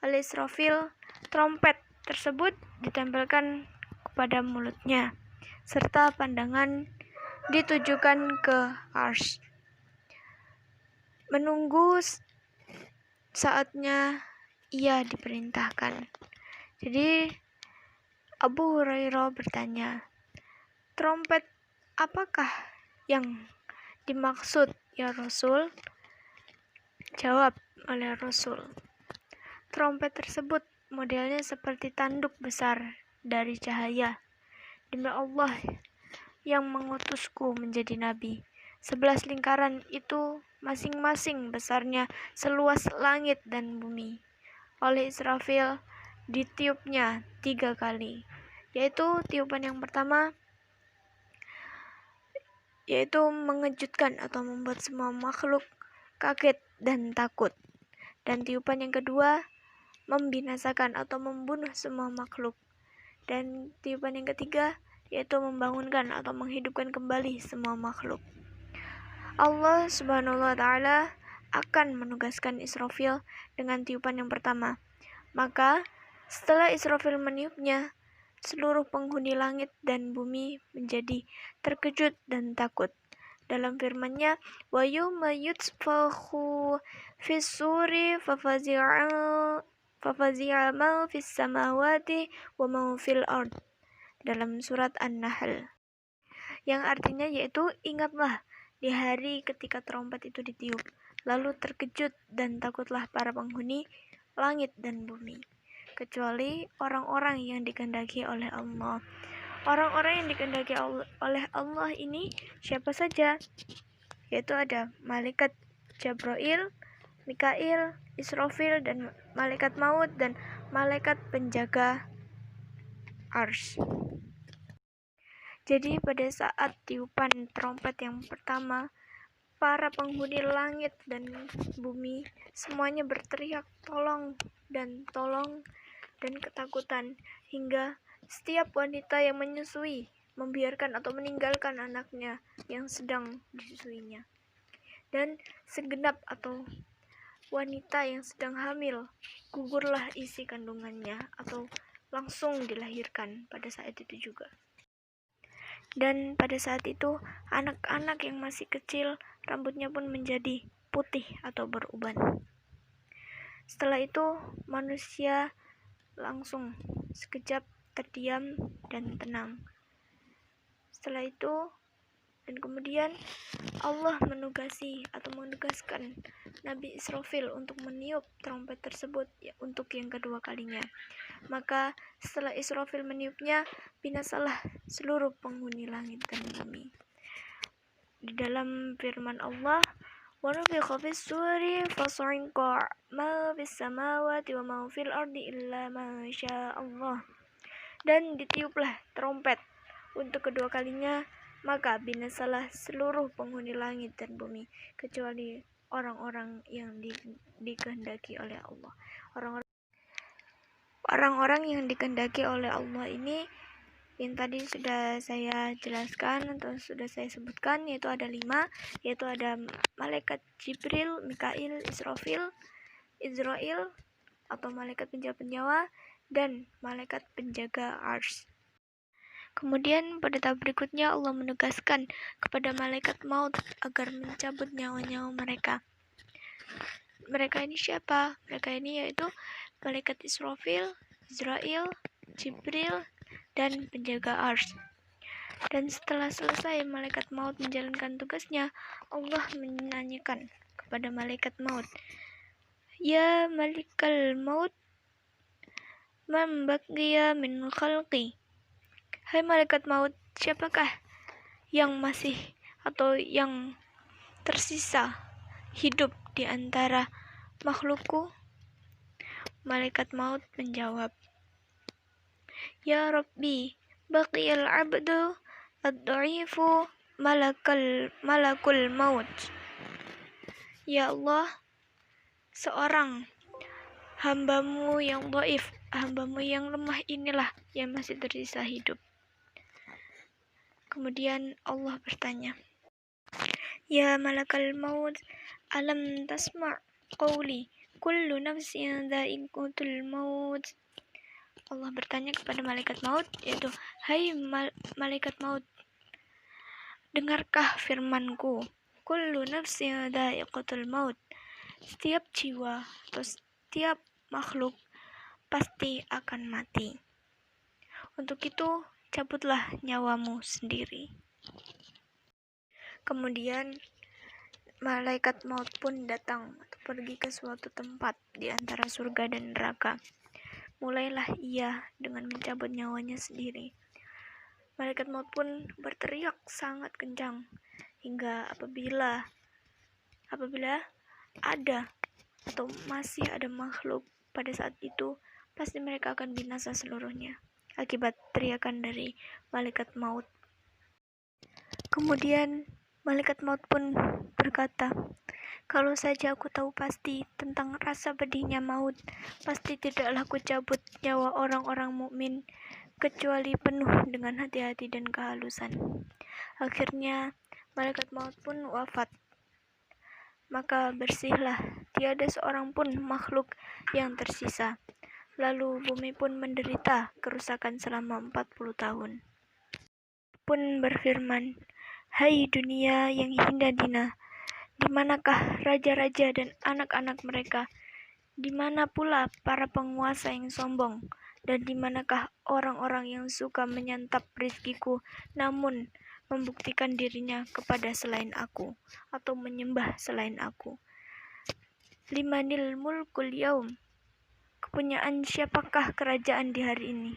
oleh Israfil, trompet tersebut ditempelkan kepada mulutnya serta pandangan ditujukan ke arsy, menunggu saatnya ia diperintahkan. Jadi Abu Hurairah bertanya, "Trompet apakah yang dimaksud ya Rasul?" Jawab oleh Rasul, "Trompet tersebut modelnya seperti tanduk besar dari cahaya. Demi Allah yang mengutusku menjadi nabi, 11 lingkaran itu masing-masing besarnya seluas langit dan bumi. Oleh Israfil ditiupnya 3 kali, yaitu tiupan yang pertama yaitu mengejutkan atau membuat semua makhluk kaget dan takut, dan tiupan yang kedua membinasakan atau membunuh semua makhluk, dan tiupan yang ketiga yaitu membangunkan atau menghidupkan kembali semua makhluk. Allah Subhanahu wa ta'ala akan menugaskan Israfil dengan tiupan yang pertama. Maka setelah Israfil meniupnya, seluruh penghuni langit dan bumi menjadi terkejut dan takut. Dalam firman-Nya, "Wa yawma yutfakhu fis-suri fafazi'a man fis samawati wa man fil ard." Dalam surat An-Nahl. Yang artinya yaitu, ingatlah di hari ketika trompet itu ditiup, lalu terkejut dan takutlah para penghuni langit dan bumi, kecuali orang-orang yang dikehendaki oleh Allah. Orang-orang yang dikehendaki oleh Allah ini siapa saja? Yaitu ada malaikat Jibril, Mikail, Israfil, dan malaikat maut, dan malaikat penjaga arsy. Jadi pada saat tiupan trompet yang pertama, para penghuni langit dan bumi semuanya berteriak tolong dan ketakutan, hingga setiap wanita yang menyusui membiarkan atau meninggalkan anaknya yang sedang disusuinya, dan segenap atau wanita yang sedang hamil gugurlah isi kandungannya atau langsung dilahirkan pada saat itu juga. Dan pada saat itu anak-anak yang masih kecil rambutnya pun menjadi putih atau beruban. Setelah itu manusia langsung sekejap terdiam dan tenang. Setelah itu dan kemudian Allah menugaskan Nabi Israfil untuk meniup trompet tersebut untuk yang kedua kalinya. Maka setelah Israfil meniupnya, binasalah seluruh penghuni langit dan bumi. Di dalam firman Allah, وَنُفِخَ فِي الصُّورِ فَصَعِقَ مَا فِي السَّمَاوَاتِ وَمَا فِي الْأَرْضِ إِلَّا مَا شَاءَ اللَّهُ. Dan ditiuplah trompet untuk kedua kalinya, maka binasalah seluruh penghuni langit dan bumi, kecuali orang-orang yang dikehendaki oleh Allah. Orang-orang yang dikehendaki oleh Allah ini yang tadi sudah saya jelaskan atau sudah saya sebutkan, yaitu ada 5, yaitu ada malaikat Jibril, Mikail, Israel atau malaikat penjaga nyawa, dan malaikat penjaga Arsy. Kemudian pada tahap berikutnya Allah menugaskan kepada malaikat maut agar mencabut nyawa-nyawa mereka. Mereka ini siapa? Mereka ini yaitu malaikat Israfil, Israel, Jibril, dan penjaga Arsy. Dan setelah selesai malaikat maut menjalankan tugasnya, Allah menanyakan kepada malaikat maut, "Ya malikal maut, man baqiya min khalqi?" Hai malaikat maut, siapakah yang masih atau yang tersisa hidup di antara makhlukku? Malaikat maut menjawab, "Ya Rabbi, baqiyal abdu ad-dha'ifu malakul maut." Ya Allah, seorang hambamu yang dhaif, hambamu yang lemah inilah yang masih tersisa hidup. Kemudian Allah bertanya, "Ya malakal maut, alam tasma' qawli kullu nafsin dha'iqatul maut." Allah bertanya kepada malaikat maut, yaitu, "Hai malaikat maut, dengarkah firmanku, kullu nafsin dha'iqatul maut." Setiap jiwa atau setiap makhluk pasti akan mati. Untuk itu, cabutlah nyawamu sendiri. Kemudian malaikat maut pun datang atau pergi ke suatu tempat di antara surga dan neraka. Mulailah ia dengan mencabut nyawanya sendiri. Malaikat maut pun berteriak sangat kencang hingga apabila ada atau masih ada makhluk pada saat itu, pasti mereka akan binasa seluruhnya akibat teriakan dari malaikat maut. Kemudian malaikat maut pun berkata, "Kalau saja aku tahu pasti tentang rasa pedihnya maut, pasti tidaklah aku cabut nyawa orang-orang mukmin kecuali penuh dengan hati-hati dan kehalusan." Akhirnya malaikat maut pun wafat. Maka bersihlah, tiada seorang pun makhluk yang tersisa. Lalu bumi pun menderita kerusakan selama 40 tahun. Pun berfirman, "Hai dunia yang hina dina, di manakah raja-raja dan anak-anak mereka? Di mana pula para penguasa yang sombong? Dan di manakah orang-orang yang suka menyantap rizkiku namun membuktikan dirinya kepada selain aku atau menyembah selain aku? Limanil mulkul yaum, kepunyaan siapakah kerajaan di hari ini?"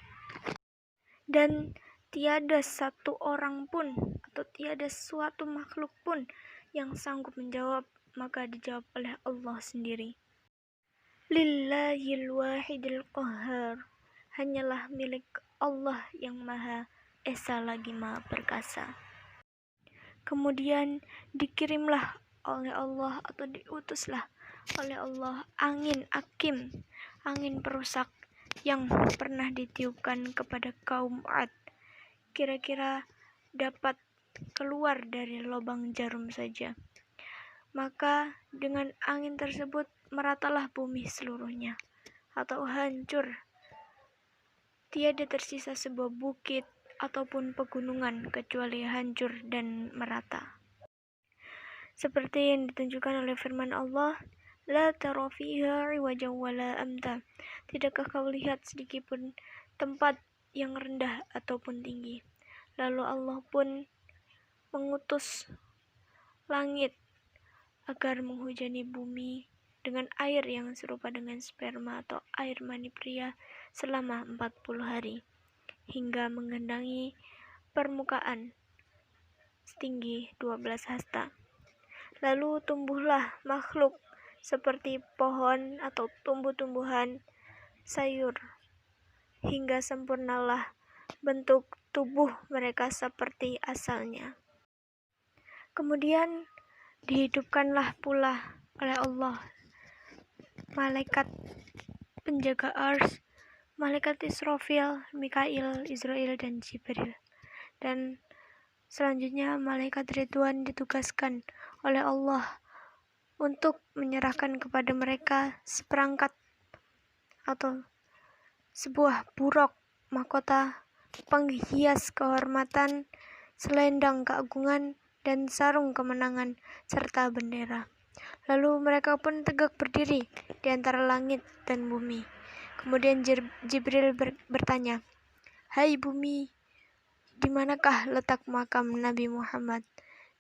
Dan tiada satu orang pun atau tiada suatu makhluk pun yang sanggup menjawab, maka dijawab oleh Allah sendiri. Lillahil wahidil qahhar, hanyalah milik Allah yang Maha Esa lagi Maha Perkasa. Kemudian dikirimlah oleh Allah atau diutuslah oleh Allah angin akim, angin perusak yang pernah ditiupkan kepada kaum Ad. Kira-kira dapat keluar dari lubang jarum saja. Maka dengan angin tersebut meratalah bumi seluruhnya atau hancur. Tiada tersisa sebuah bukit ataupun pegunungan kecuali hancur dan merata. seperti yang ditunjukkan oleh firman Allah, La tara fiha iwajan wala amta. Tidakkah kau lihat sedikitpun tempat yang rendah ataupun tinggi? Lalu Allah pun mengutus langit agar menghujani bumi dengan air yang serupa dengan sperma atau air mani pria selama 40 hari hingga menggenangi permukaan setinggi 12 hasta. Lalu tumbuhlah makhluk seperti pohon atau tumbuh-tumbuhan sayur hingga sempurnalah bentuk tubuh mereka seperti asalnya. Kemudian dihidupkanlah pula oleh Allah malaikat penjaga ars, malaikat Israfil, Mikail, Israel, dan Jibril. Dan selanjutnya malaikat Ridwan ditugaskan oleh Allah untuk menyerahkan kepada mereka seperangkat atau sebuah buruk mahkota, penghias kehormatan, selendang keagungan, dan sarung kemenangan, serta bendera. Lalu mereka pun tegak berdiri di antara langit dan bumi. Kemudian Jibril bertanya, Hai bumi, di manakah letak makam Nabi Muhammad?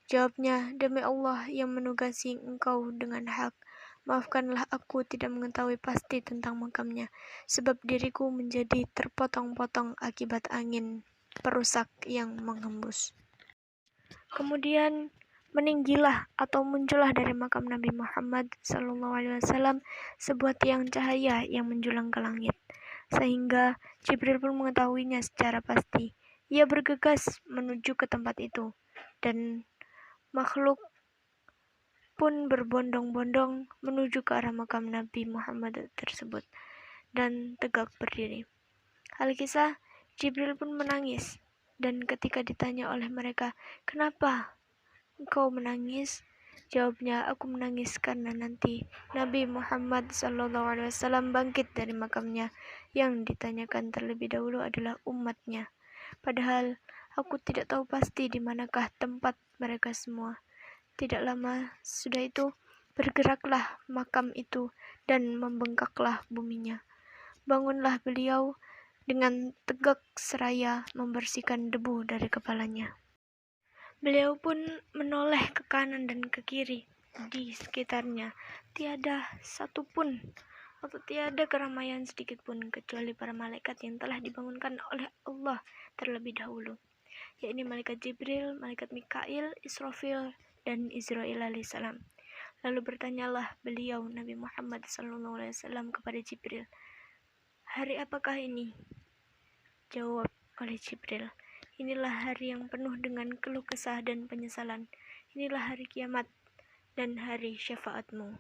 Jawabnya, demi Allah yang menugasi engkau dengan hak, maafkanlah aku tidak mengetahui pasti tentang makamnya, sebab diriku menjadi terpotong-potong akibat angin perusak yang menghembus. Kemudian meninggilah atau muncullah dari makam Nabi Muhammad SAW sebuah tiang cahaya yang menjulang ke langit, sehingga Jibril pun mengetahuinya secara pasti. Ia bergegas menuju ke tempat itu, dan makhluk pun berbondong-bondong menuju ke arah makam Nabi Muhammad tersebut dan tegak berdiri. Alkisah, Jibril pun menangis, dan ketika ditanya oleh mereka, kenapa engkau menangis? Jawabnya, aku menangis karena nanti Nabi Muhammad SAW bangkit dari makamnya. Yang ditanyakan terlebih dahulu adalah umatnya. Padahal aku tidak tahu pasti di manakah tempat mereka semua. Tidak lama sudah itu, bergeraklah makam itu dan membengkaklah buminya. Bangunlah beliau dengan tegak seraya membersihkan debu dari kepalanya. Beliau pun menoleh ke kanan dan ke kiri. Di sekitarnya tiada satupun atau tiada keramaian sedikit pun kecuali para malaikat yang telah dibangunkan oleh Allah terlebih dahulu, yakni malaikat Jibril, malaikat Mikail, Israfil, dan Israil alaihissalam. Lalu bertanyalah beliau Nabi Muhammad SAW kepada Jibril, hari apakah ini? Jawab oleh Jibril, inilah hari yang penuh dengan keluh kesah dan penyesalan. Inilah hari kiamat dan hari syafaatmu.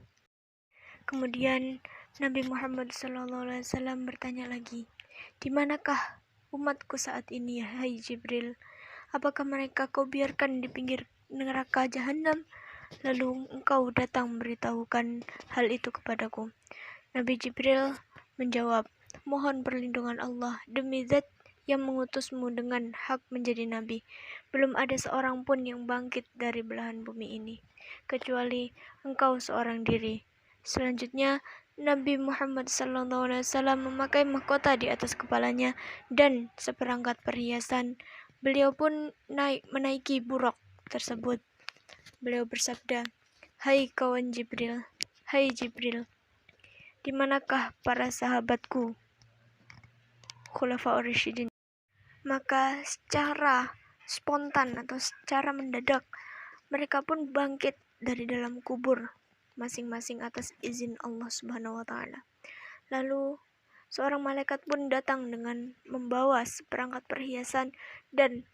Kemudian Nabi Muhammad SAW bertanya lagi, di manakah umatku saat ini, hai Jibril? Apakah mereka kau biarkan di pinggir neraka jahanam? Lalu engkau datang memberitahukan hal itu kepadaku. Nabi Jibril menjawab, mohon perlindungan Allah demi zat yang mengutusmu dengan hak menjadi nabi. Belum ada seorang pun yang bangkit dari belahan bumi ini, kecuali engkau seorang diri. Selanjutnya, Nabi Muhammad SAW memakai mahkota di atas kepalanya dan seperangkat perhiasan. Beliau pun menaiki buruk tersebut. Beliau bersabda, Hai kawan Jibril, hai Jibril, di manakah para sahabatku, Khulafaur Rasyidin? Maka secara spontan atau secara mendadak mereka pun bangkit dari dalam kubur masing-masing atas izin Allah Subhanahu wa taala. Lalu seorang malaikat pun datang dengan membawa seperangkat perhiasan dan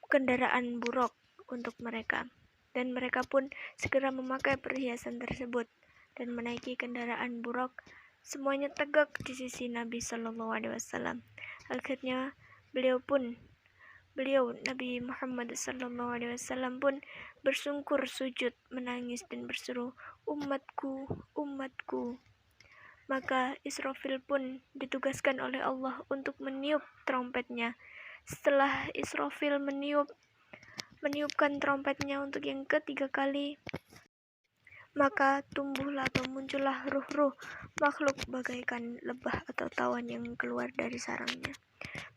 kendaraan buruk untuk mereka. Dan mereka pun segera memakai perhiasan tersebut dan menaiki kendaraan buruk. Semuanya tegak di sisi Nabi SAW. Akhirnya beliau Nabi Muhammad SAW pun bersungkur sujud, menangis dan berseru, umatku, umatku. Maka Israfil pun ditugaskan oleh Allah untuk meniup trompetnya. Setelah Israfil meniup, meniupkan trompetnya untuk yang ketiga kali, maka tumbuhlah atau muncullah ruh-ruh makhluk bagaikan lebah atau tawan yang keluar dari sarangnya,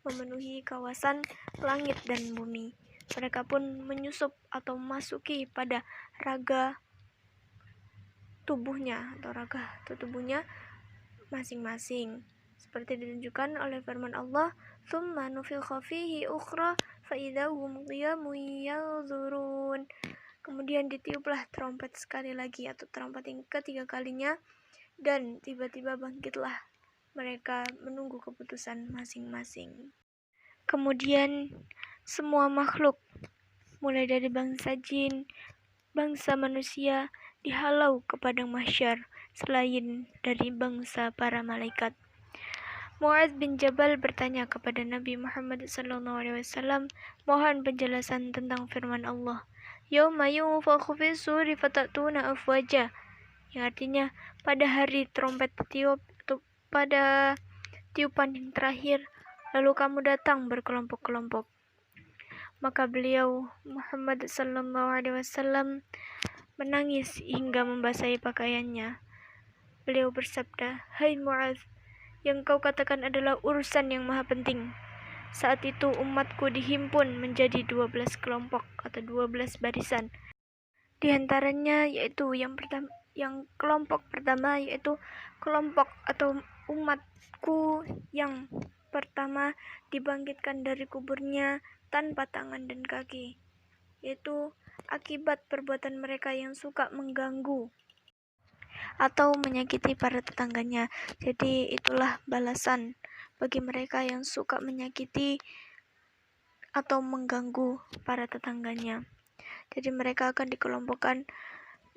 memenuhi kawasan langit dan bumi. Mereka pun menyusup atau masuki pada raga tubuhnya masing-masing, seperti ditunjukkan oleh firman Allah, "Tsumma nufikha fihi ukhra fa idza hum qiyamun yanzurun." Kemudian ditiuplah trompet sekali lagi atau trompet yang ketiga kalinya, dan tiba-tiba bangkitlah mereka menunggu keputusan masing-masing. Kemudian semua makhluk, mulai dari bangsa jin, bangsa manusia, dihalau ke padang mahsyar selain dari bangsa para malaikat. Mu'adz bin Jabal bertanya kepada Nabi Muhammad SAW, mohon penjelasan tentang firman Allah, "Yauma yunfakhu fis-suri fatatuna afwaja," yang artinya pada hari trompet tiup atau pada tiupan yang terakhir, lalu kamu datang berkelompok-kelompok. Maka beliau Muhammad SAW menangis hingga membasahi pakaiannya. Beliau bersabda, "Hai Mu'adz, yang kau katakan adalah urusan yang maha penting." Saat itu umatku dihimpun menjadi 12 kelompok atau 12 barisan. Di antaranya yaitu yang kelompok pertama yaitu kelompok atau umatku yang pertama dibangkitkan dari kuburnya tanpa tangan dan kaki, yaitu akibat perbuatan mereka yang suka mengganggu atau menyakiti para tetangganya. Jadi itulah balasan bagi mereka yang suka menyakiti atau mengganggu para tetangganya. Jadi mereka akan dikelompokkan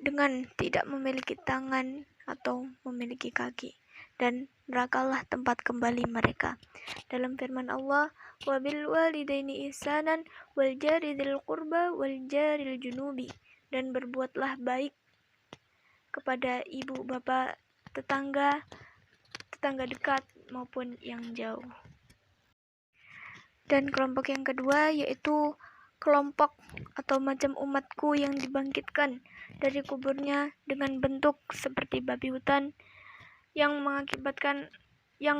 dengan tidak memiliki tangan atau memiliki kaki, dan nerakalah tempat kembali mereka. Dalam firman Allah, "Wabil walidaini ihsanan wal jari dzil qurba wal jaril junubi," dan berbuatlah baik kepada ibu bapak, tetangga dekat maupun yang jauh. Dan kelompok yang kedua yaitu kelompok atau macam umatku yang dibangkitkan dari kuburnya dengan bentuk seperti babi hutan, yang mengakibatkan yang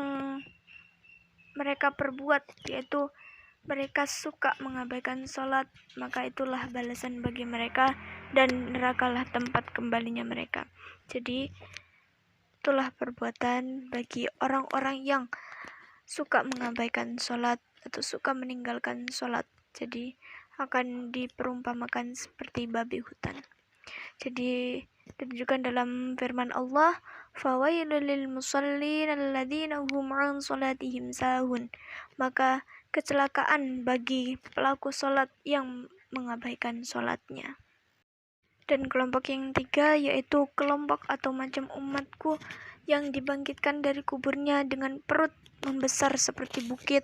mereka perbuat yaitu mereka suka mengabaikan sholat, maka itulah balasan bagi mereka dan nerakalah tempat kembalinya mereka. Jadi itulah perbuatan bagi orang-orang yang suka mengabaikan sholat atau suka meninggalkan sholat. Jadi akan diperumpamakan seperti babi hutan. Jadi ditunjukkan dalam firman Allah, "Fawailul lil musallin alladzina hum 'an sholatihim sahun." Maka kecelakaan bagi pelaku sholat yang mengabaikan sholatnya. Dan kelompok yang ketiga yaitu kelompok atau macam umatku yang dibangkitkan dari kuburnya dengan perut membesar seperti bukit,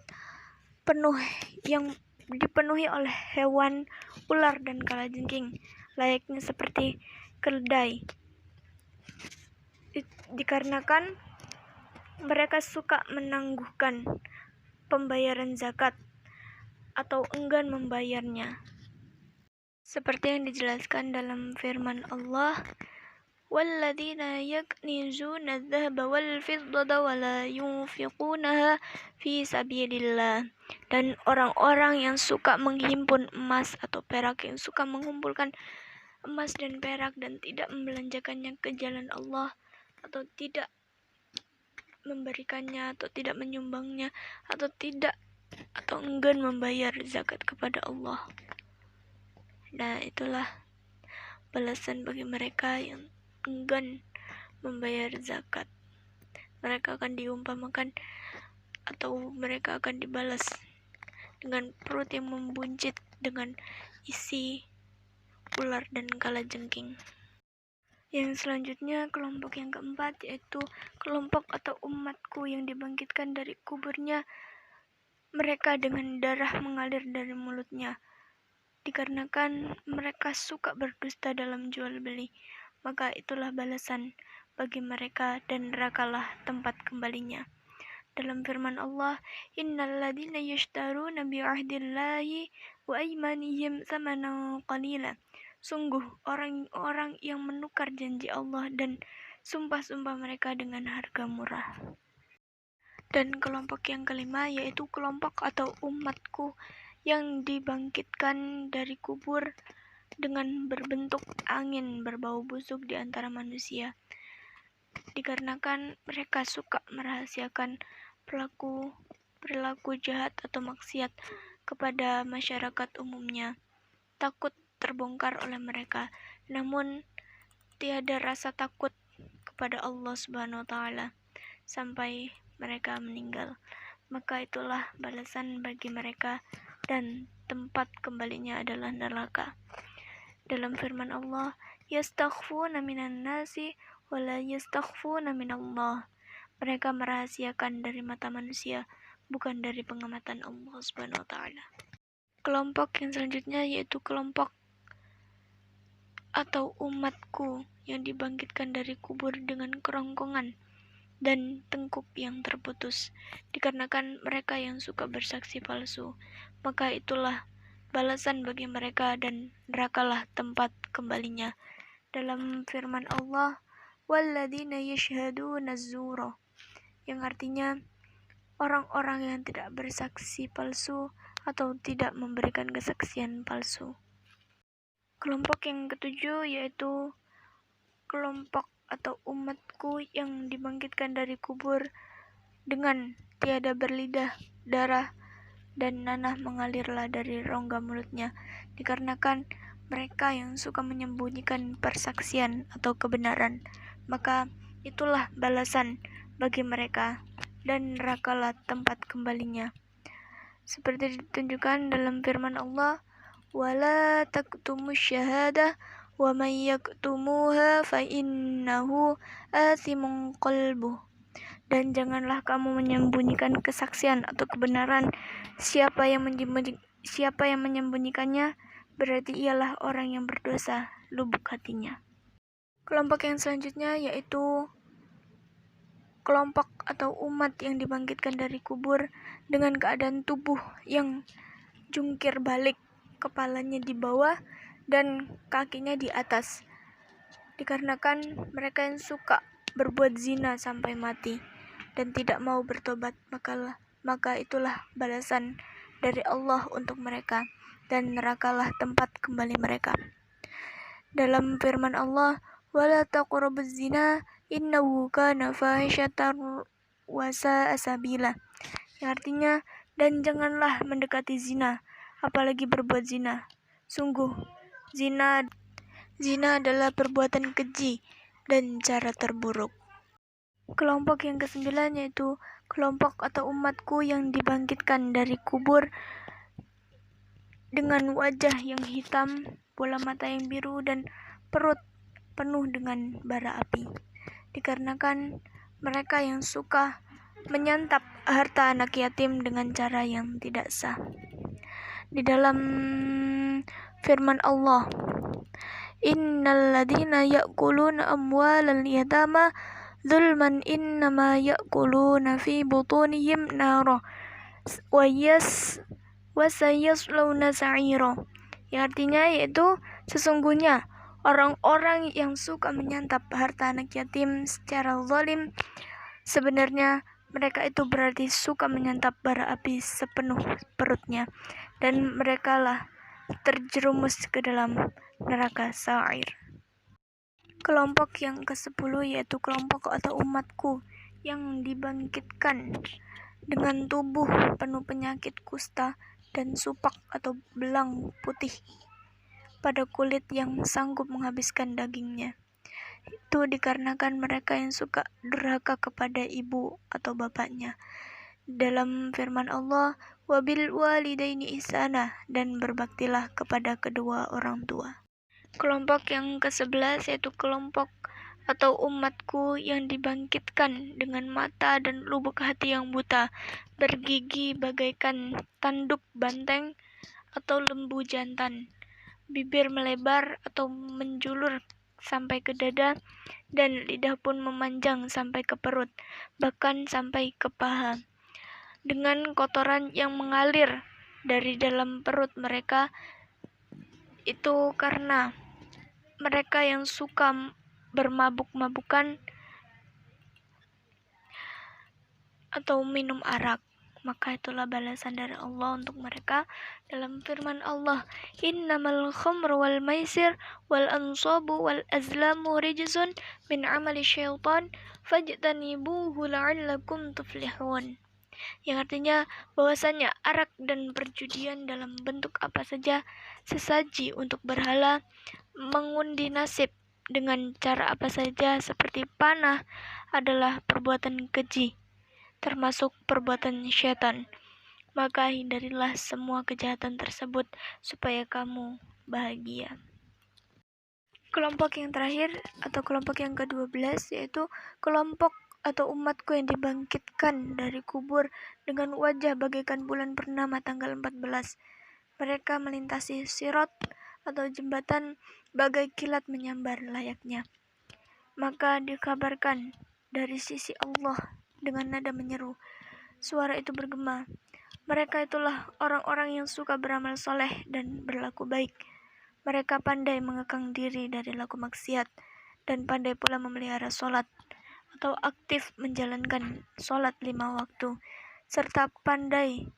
yang dipenuhi oleh hewan, ular dan kalajengking, layaknya seperti keledai. Dikarenakan mereka suka menangguhkan pembayaran zakat atau enggan membayarnya. Seperti yang dijelaskan dalam firman Allah, "Walladzina yaknizuna adh-dhahaba wal-fiddata wa la yunfiqunaha fi sabilillah." Dan orang-orang yang suka menghimpun emas atau perak, yang suka mengumpulkan emas dan perak dan tidak membelanjakannya ke jalan Allah, atau tidak memberikannya atau tidak menyumbangnya atau enggan membayar zakat kepada Allah. Nah, itulah balasan bagi mereka yang enggan membayar zakat. Mereka akan diumpamakan atau mereka akan dibalas dengan perut yang membuncit dengan isi ular dan kalajengking. Yang selanjutnya kelompok yang keempat yaitu kelompok atau umatku yang dibangkitkan dari kuburnya mereka dengan darah mengalir dari mulutnya, dikarenakan mereka suka berdusta dalam jual beli. Maka itulah balasan bagi mereka dan nerakalah tempat kembalinya. Dalam firman Allah, "Innal ladzina yashtaruna bi 'ahdillahi wa aymanihim thamanan qalila. Sungguh orang-orang yang menukar janji Allah dan sumpah-sumpah mereka dengan harga murah. Dan kelompok yang kelima yaitu kelompok atau umatku yang dibangkitkan dari kubur dengan berbentuk angin berbau busuk di antara manusia. Dikarenakan mereka suka merahasiakan perilaku jahat atau maksiat kepada masyarakat umumnya, takut terbongkar oleh mereka, namun tiada rasa takut kepada Allah Subhanahu wa taala sampai mereka meninggal. Maka itulah balasan bagi mereka dan tempat kembalinya adalah neraka. Dalam firman Allah, yastakhfuna minan nasi wa la yastakhfuna minallah. Mereka merahasiakan dari mata manusia, bukan dari pengamatan Allah Subhanahu wa taala. Kelompok yang selanjutnya yaitu kelompok atau umatku yang dibangkitkan dari kubur dengan kerongkongan dan tengkuk yang terputus, dikarenakan mereka yang suka bersaksi palsu. Maka itulah balasan bagi mereka dan nerakalah tempat kembalinya. Dalam firman Allah, walladzina yashhaduna az-zura, yang artinya orang-orang yang tidak bersaksi palsu atau tidak memberikan kesaksian palsu. Kelompok yang ketujuh yaitu kelompok atau umatku yang dibangkitkan dari kubur dengan tiada berlidah, darah, dan nanah mengalirlah dari rongga mulutnya, dikarenakan mereka yang suka menyembunyikan persaksian atau kebenaran. Maka itulah balasan bagi mereka dan nerakalah tempat kembalinya. Seperti ditunjukkan dalam firman Allah, wala taktumus syahadah wa may yaktumuha fa innahu athimun qalbuh. Dan janganlah kamu menyembunyikan kesaksian atau kebenaran. Siapa yang menyembunyikannya berarti ialah orang yang berdosa lubuk hatinya. Kelompok yang selanjutnya yaitu kelompok atau umat yang dibangkitkan dari kubur dengan keadaan tubuh yang jungkir balik, kepalanya di bawah dan kakinya di atas, dikarenakan mereka yang suka berbuat zina sampai mati dan tidak mau bertobat. Maka itulah balasan dari Allah untuk mereka dan nerakalah tempat kembali mereka. Dalam firman Allah, wala taqrabuz zina innahu kana fahishatan wa sa'a sabila, yang artinya dan janganlah mendekati zina, apalagi berbuat zina. Sungguh zina adalah perbuatan keji dan cara terburuk. Kelompok yang kesembilan yaitu kelompok atau umatku yang dibangkitkan dari kubur dengan wajah yang hitam, bola mata yang biru, dan perut penuh dengan bara api, dikarenakan mereka yang suka menyantap harta anak yatim dengan cara yang tidak sah. Di dalam firman Allah, innal ladzina ya'kuluna amwalal yatama zulman innama ya'kuluna fi butunihim nara wa sayaslawna sa'ira, yang artinya yaitu sesungguhnya orang-orang yang suka menyantap harta anak yatim secara zalim, sebenarnya mereka itu berarti suka menyantap bara api sepenuh perutnya, dan merekalah terjerumus ke dalam neraka sa'ir. Kelompok yang ke-10 yaitu kelompok atau umatku yang dibangkitkan dengan tubuh penuh penyakit kusta dan supak atau belang putih pada kulit yang sanggup menghabiskan dagingnya. Itu dikarenakan mereka yang suka durhaka kepada ibu atau bapaknya. Dalam firman Allah, wabil walidaini ihsana, dan berbaktilah kepada kedua orang tua. Kelompok yang ke-11 yaitu kelompok atau umatku yang dibangkitkan dengan mata dan lubuk hati yang buta, bergigi bagaikan tanduk banteng atau lembu jantan, bibir melebar atau menjulur sampai ke dada, dan lidah pun memanjang sampai ke perut, bahkan sampai ke paha, dengan kotoran yang mengalir dari dalam perut mereka itu karena mereka yang suka bermabuk-mabukan atau minum arak. Maka itulah balasan dari Allah untuk mereka dalam firman Allah, innamal khamru wal maisir wal ansabu wal azlamu rijzun min amali syaitan fajtanibuhu la'allakum tuflihun. Yang artinya bahwasannya arak dan perjudian dalam bentuk apa saja, sesaji untuk berhala, mengundi nasib dengan cara apa saja seperti panah adalah perbuatan keji, termasuk perbuatan syaitan. Maka hindarilah semua kejahatan tersebut supaya kamu bahagia. Kelompok yang terakhir atau kelompok yang ke-12 yaitu kelompok atau umatku yang dibangkitkan dari kubur dengan wajah bagaikan bulan purnama tanggal 14. Mereka melintasi sirat atau jembatan bagai kilat menyambar layaknya. Maka dikabarkan dari sisi Allah dengan nada menyeru. Suara itu bergema. Mereka itulah orang-orang yang suka beramal soleh dan berlaku baik. Mereka pandai mengekang diri dari laku maksiat dan pandai pula memelihara sholat atau aktif menjalankan sholat 5 waktu, serta pandai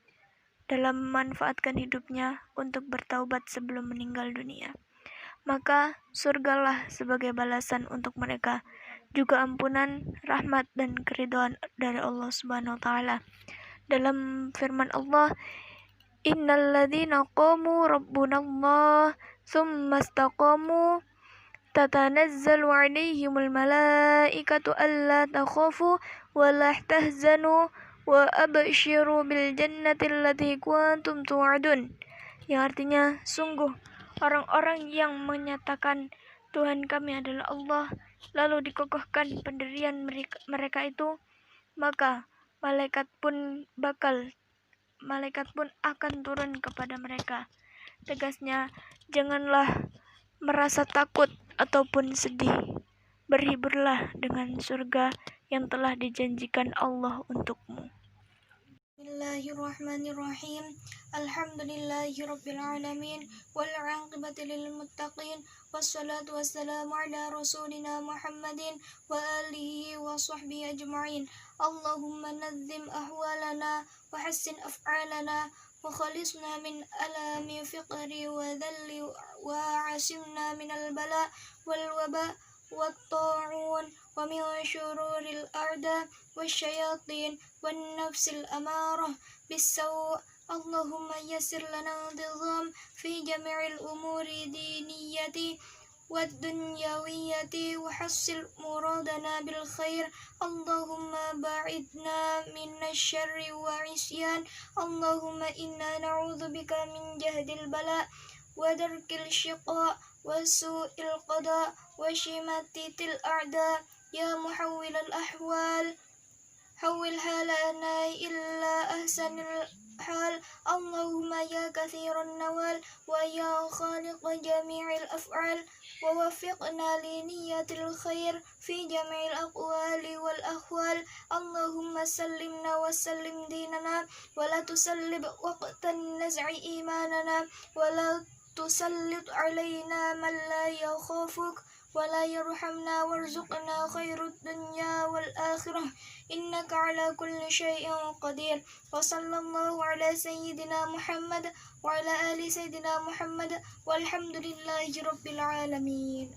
dalam memanfaatkan hidupnya untuk bertaubat sebelum meninggal dunia. Maka surgalah sebagai balasan untuk mereka, juga ampunan, rahmat, dan keridhaan dari Allah Subhanahu wa Ta'ala. Dalam firman Allah, innal ladzina qamu rabbunallah tsumma istaqamu tatanazzalu 'alaihimul malaikatu alla takhafu wa la tahzanu wa abshiru bil jannati allati kuntum tu'adun. Yang artinya, sungguh orang-orang yang menyatakan Tuhan kami adalah Allah, lalu dikokohkan pendirian mereka itu, maka malaikat pun akan turun kepada mereka. Tegasnya, janganlah merasa takut ataupun sedih. Berhiburlah dengan surga yang telah dijanjikan Allah untukmu. Bismillahirrahmanirrahim. Alhamdulillahirabbil alamin wal 'aqibatu lil muttaqin wassalatu wassalamu ala rasulina Muhammadin wa alihi wa sahbihi ajma'in. Allahumma nazzim ahwalana wa hassin af'alana wa khalisna min alami fiqri wa dhalli wa asimna min al-bala wal waba والطاعون ومن شرور الأعداء والشياطين والنفس الأمارة بالسوء. اللهم يسر لنا النظام في جميع الأمور دينية والدنيوية وحصل مرادنا بالخير. اللهم باعدنا من الشر وعصيان. اللهم إنا نعوذ بك من جهد البلاء ودرك الشقاء وسوء القضاء وشماتة الأعداء. يا محول الأحوال حول حالنا إلا أحسن الحال. اللهم يا كثير النوال ويا خالق جميع الأفعال ووفقنا لنية الخير في جميع الأقوال والأحوال. اللهم سلمنا وسلم ديننا ولا تسلب وقت النزع إيماننا ولا تسلط علينا من لا يخافك ولا يرحمنا وارزقنا خير الدنيا والآخرة إنك على كل شيء قدير. وصلى الله على سيدنا محمد وعلى آل سيدنا محمد والحمد لله رب العالمين.